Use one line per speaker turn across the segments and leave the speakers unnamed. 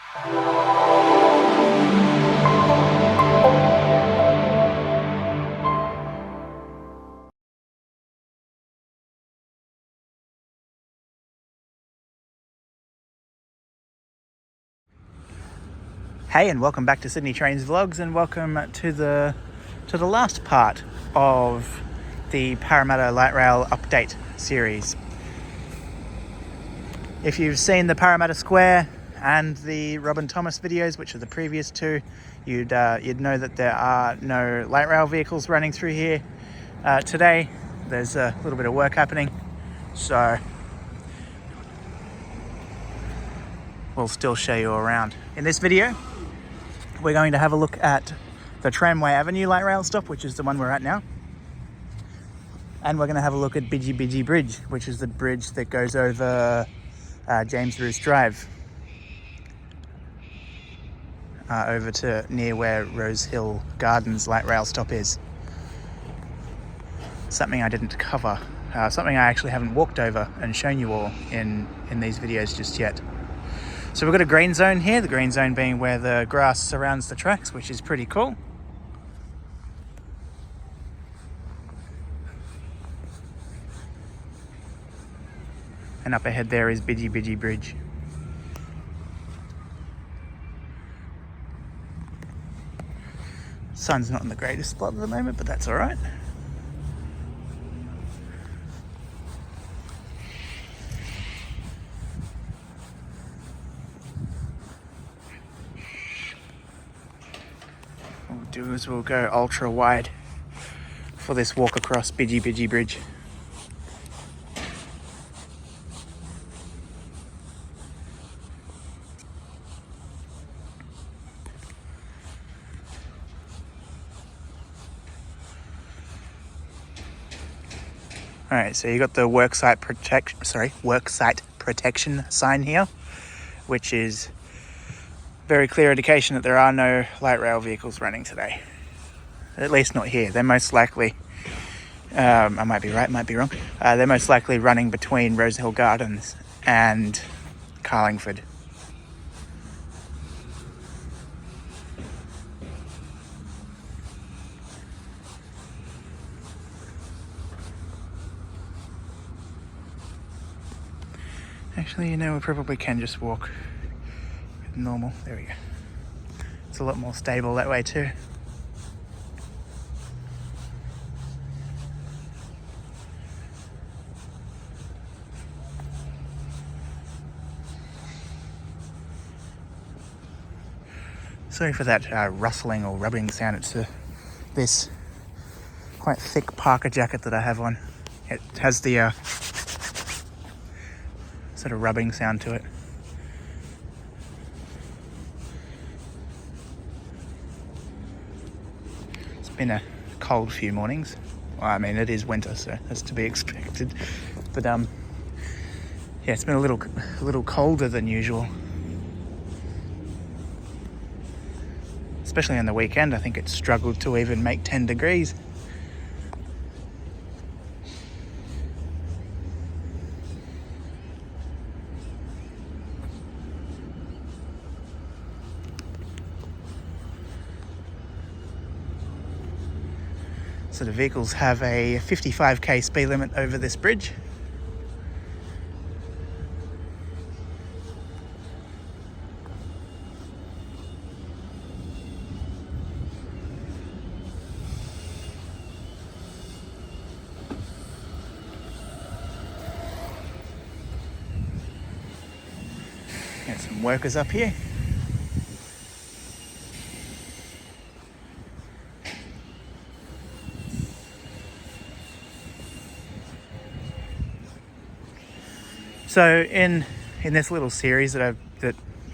Hey, and welcome back to Sydney Trains Vlogs, and welcome to the last part of the Parramatta Light Rail update series. If you've seen the Parramatta Square and the Robin Thomas videos, which are the previous two, you'd know that there are no light rail vehicles running through here today. There's a little bit of work happening, so we'll still show you around. In this video, we're going to have a look at the Tramway Avenue light rail stop, which is the one we're at now. And we're going to have a look at Bidgee Bidgee Bridge, which is the bridge that goes over James Ruse Drive. Over to near where Rosehill Gardens light rail stop is. Something I didn't cover. Something I actually haven't walked over and shown you all in these videos just yet. So we've got a green zone here, the green zone being where the grass surrounds the tracks, which is pretty cool. And up ahead there is Bidgee Bidgee Bridge. Sun's not in the greatest spot at the moment, but that's all right. What we'll do is we'll go ultra wide for this walk across Bidgee Bidgee Bridge. All right, so you got the worksite protection sign here, which is very clear indication that there are no light rail vehicles running today. At least not here. They're most likely, I might be right, might be wrong. They're most likely running between Rosehill Gardens and Carlingford. Actually, you know, we probably can just walk normal. There we go. It's a lot more stable that way too. Sorry for that rustling or rubbing sound. It's this quite thick parka jacket that I have on. It has the sort of rubbing sound to it. It's been a cold few mornings. Well, I mean, it is winter, so that's to be expected. But yeah, it's been a little colder than usual. Especially on the weekend, I think it struggled to even make 10 degrees. So the vehicles have a 55k speed limit over this bridge. Got some workers up here. So in this little series that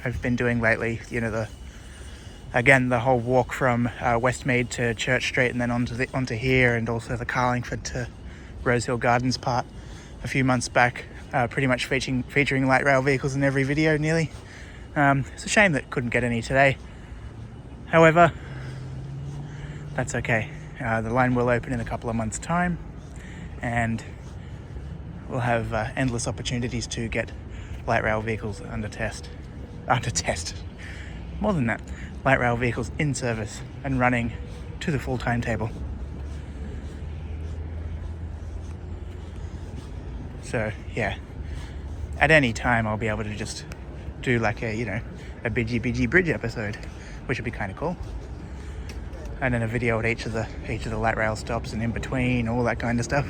I've been doing lately, you know, the whole walk from Westmead to Church Street and then onto here, and also the Carlingford to Rosehill Gardens part a few months back, pretty much featuring light rail vehicles in every video nearly. It's a shame that couldn't get any today. However, that's okay. The line will open in a couple of months' time, and we'll have endless opportunities to get light rail vehicles under test. more than that, light rail vehicles in service and running to the full timetable. So yeah, at any time I'll be able to just do like a Bidgee Bidgee Bridge episode, which would be kind of cool. And then a video at each of the light rail stops and in between, all that kind of stuff.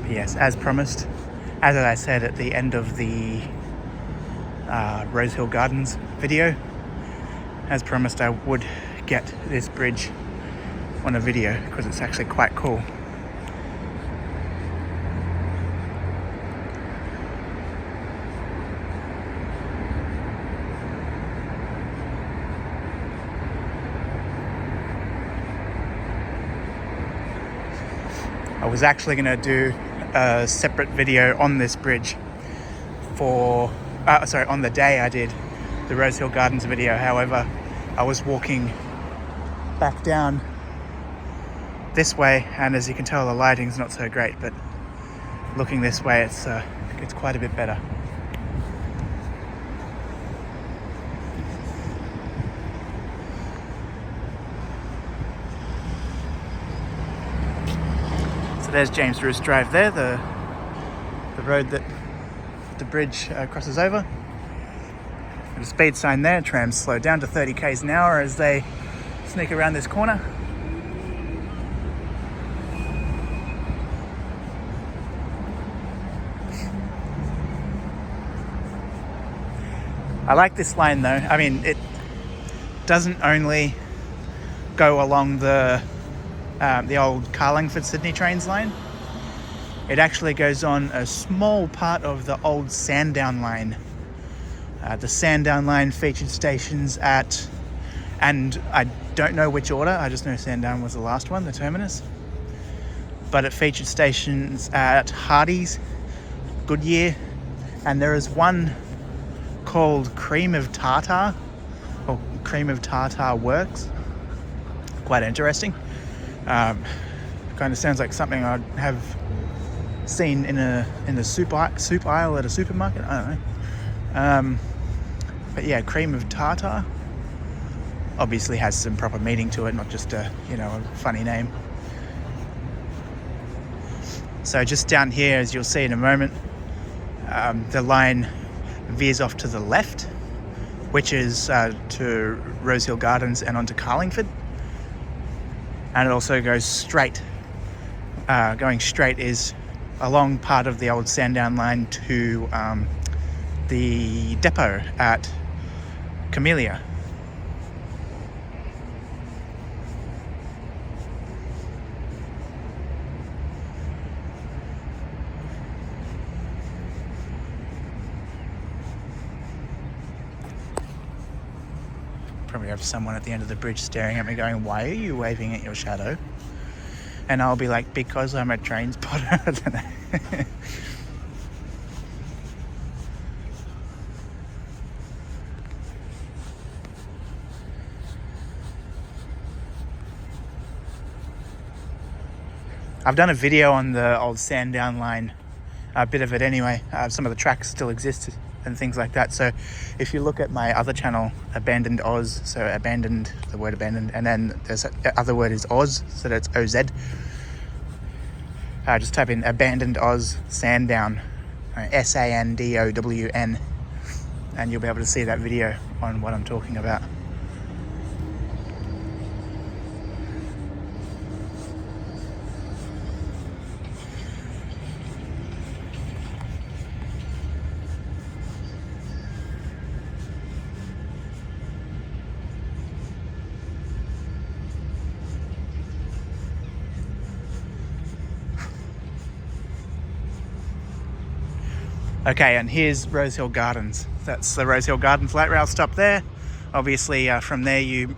Yes, as promised, as I said at the end of the Rosehill Gardens video, as promised I would get this bridge on a video because it's actually quite cool. I was actually going to do a separate video on this bridge on the day I did the Rosehill Gardens video. However, I was walking back down this way, and as you can tell, the lighting's not so great, but looking this way, it's quite a bit better. So there's James Ruse Drive there, the road that the bridge crosses over. And a speed sign there, trams slow down to 30 k's an hour as they sneak around this corner. I like this line though. I mean, it doesn't only go along the old Carlingford Sydney trains line. It actually goes on a small part of the old Sandown line. The Sandown line featured stations at, and I don't know which order, I just know Sandown was the last one, the terminus. But it featured stations at Hardy's, Goodyear, and there is one called Cream of Tartar, or Cream of Tartar Works. Quite interesting. Kind of sounds like something I'd have seen in the soup aisle at a supermarket. I don't know. But yeah, Cream of Tartar obviously has some proper meaning to it, not just a funny name. So just down here, as you'll see in a moment, the line veers off to the left, which is to Rosehill Gardens and onto Carlingford. And it also goes straight. Going straight is along part of the old Sandown line to the depot at Camellia. Probably have someone at the end of the bridge staring at me going, "Why are you waving at your shadow?" And I'll be like, "Because I'm a train spotter." I don't know. I've done a video on the old Sandown line, a bit of it anyway. Some of the tracks still exist and things like that. So if you look at my other channel, Abandoned Oz, so abandoned, the word abandoned, and then there's the other word is Oz, so that's OZ. Just type in Abandoned Oz Sandown, SANDOWN, and you'll be able to see that video on what I'm talking about. Okay, and here's Rosehill Gardens. That's the Rosehill Gardens light rail stop there. Obviously, from there you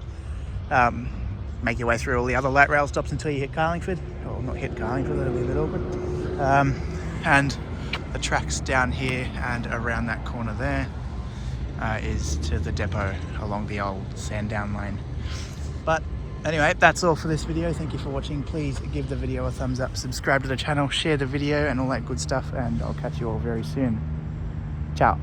make your way through all the other light rail stops until you hit Carlingford. Or not hit Carlingford, that'll be a bit awkward. And the tracks down here and around that corner there is to the depot along the old Sandown lane. But anyway, that's all for this video. Thank you for watching. Please give the video a thumbs up, subscribe to the channel, share the video and all that good stuff, and I'll catch you all very soon. Ciao.